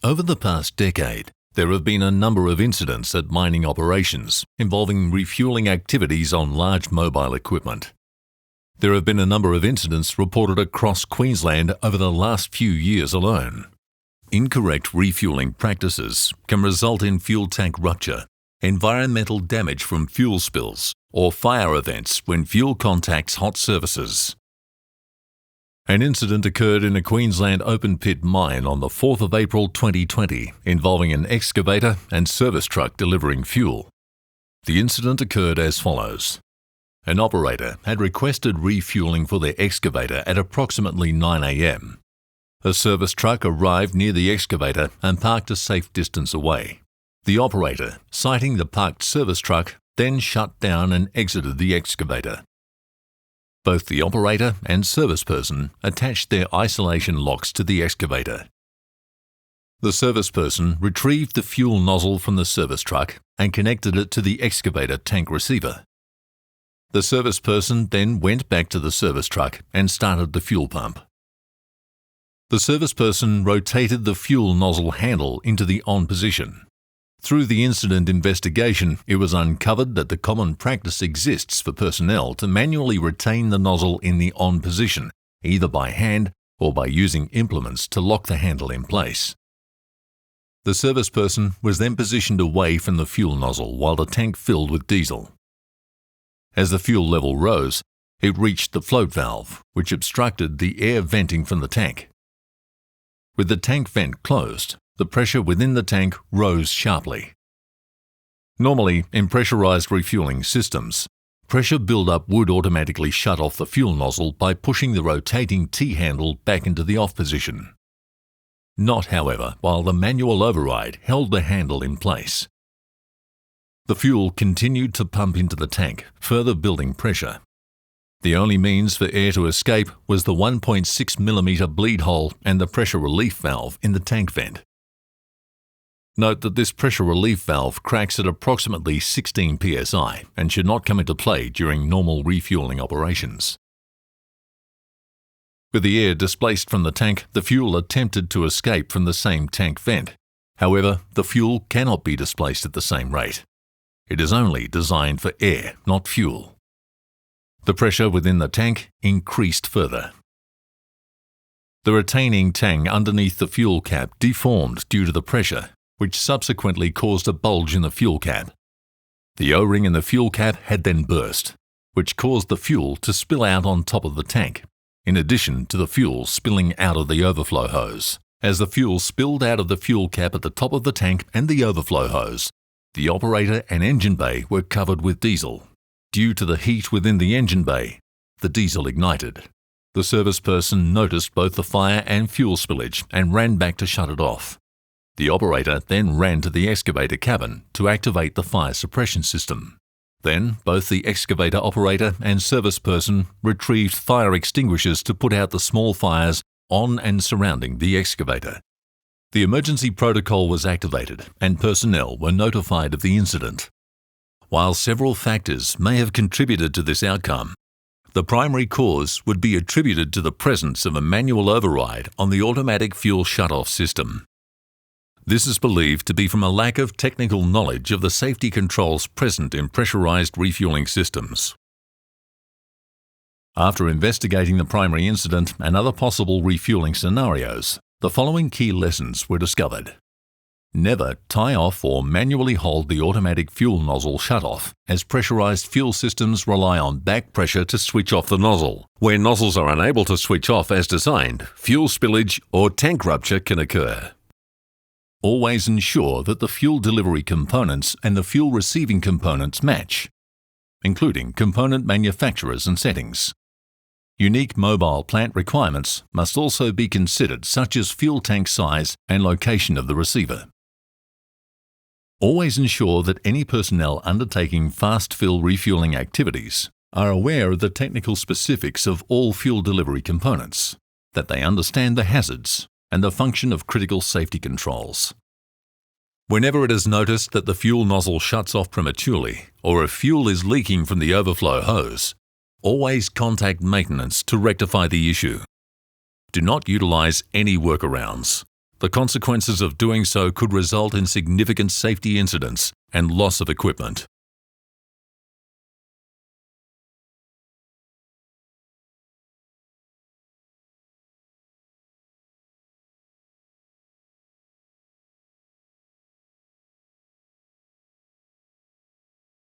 Over the past decade, there have been a number of incidents at mining operations involving refueling activities on large mobile equipment. There have been a number of incidents reported across Queensland over the last few years alone. Incorrect refueling practices can result in fuel tank rupture, environmental damage from fuel spills, or fire events when fuel contacts hot surfaces. An incident occurred in a Queensland open-pit mine on the 4th of April 2020 involving an excavator and service truck delivering fuel. The incident occurred as follows. An operator had requested refueling for their excavator at approximately 9 a.m. A service truck arrived near the excavator and parked a safe distance away. The operator, sighting the parked service truck, then shut down and exited the excavator. Both the operator and service person attached their isolation locks to the excavator. The service person retrieved the fuel nozzle from the service truck and connected it to the excavator tank receiver. The service person then went back to the service truck and started the fuel pump. The service person rotated the fuel nozzle handle into the on position. Through the incident investigation, it was uncovered that the common practice exists for personnel to manually retain the nozzle in the on position, either by hand or by using implements to lock the handle in place. The service person was then positioned away from the fuel nozzle while the tank filled with diesel. As the fuel level rose, it reached the float valve, which obstructed the air venting from the tank. With the tank vent closed, the pressure within the tank rose sharply. Normally, in pressurized refueling systems, pressure buildup would automatically shut off the fuel nozzle by pushing the rotating T-handle back into the off position. Not, however, while the manual override held the handle in place. The fuel continued to pump into the tank, further building pressure. The only means for air to escape was the 1.6mm bleed hole and the pressure relief valve in the tank vent. Note that this pressure relief valve cracks at approximately 16 psi and should not come into play during normal refueling operations. With the air displaced from the tank, the fuel attempted to escape from the same tank vent. However, the fuel cannot be displaced at the same rate. It is only designed for air, not fuel. The pressure within the tank increased further. The retaining tang underneath the fuel cap deformed due to the pressure, which subsequently caused a bulge in the fuel cap. The O-ring in the fuel cap had then burst, which caused the fuel to spill out on top of the tank, in addition to the fuel spilling out of the overflow hose. As the fuel spilled out of the fuel cap at the top of the tank and the overflow hose, the operator and engine bay were covered with diesel. Due to the heat within the engine bay, the diesel ignited. The service person noticed both the fire and fuel spillage and ran back to shut it off. The operator then ran to the excavator cabin to activate the fire suppression system. Then, both the excavator operator and service person retrieved fire extinguishers to put out the small fires on and surrounding the excavator. The emergency protocol was activated and personnel were notified of the incident. While several factors may have contributed to this outcome, the primary cause would be attributed to the presence of a manual override on the automatic fuel shutoff system. This is believed to be from a lack of technical knowledge of the safety controls present in pressurized refueling systems. After investigating the primary incident and other possible refueling scenarios, the following key lessons were discovered. Never tie off or manually hold the automatic fuel nozzle shutoff, as pressurized fuel systems rely on back pressure to switch off the nozzle. Where nozzles are unable to switch off as designed, fuel spillage or tank rupture can occur. Always ensure that the fuel delivery components and the fuel receiving components match, including component manufacturers and settings. Unique mobile plant requirements must also be considered, such as fuel tank size and location of the receiver. Always ensure that any personnel undertaking fast fill refueling activities are aware of the technical specifics of all fuel delivery components, that they understand the hazards and the function of critical safety controls. Whenever it is noticed that the fuel nozzle shuts off prematurely or if fuel is leaking from the overflow hose, always contact maintenance to rectify the issue. Do not utilize any workarounds. The consequences of doing so could result in significant safety incidents and loss of equipment.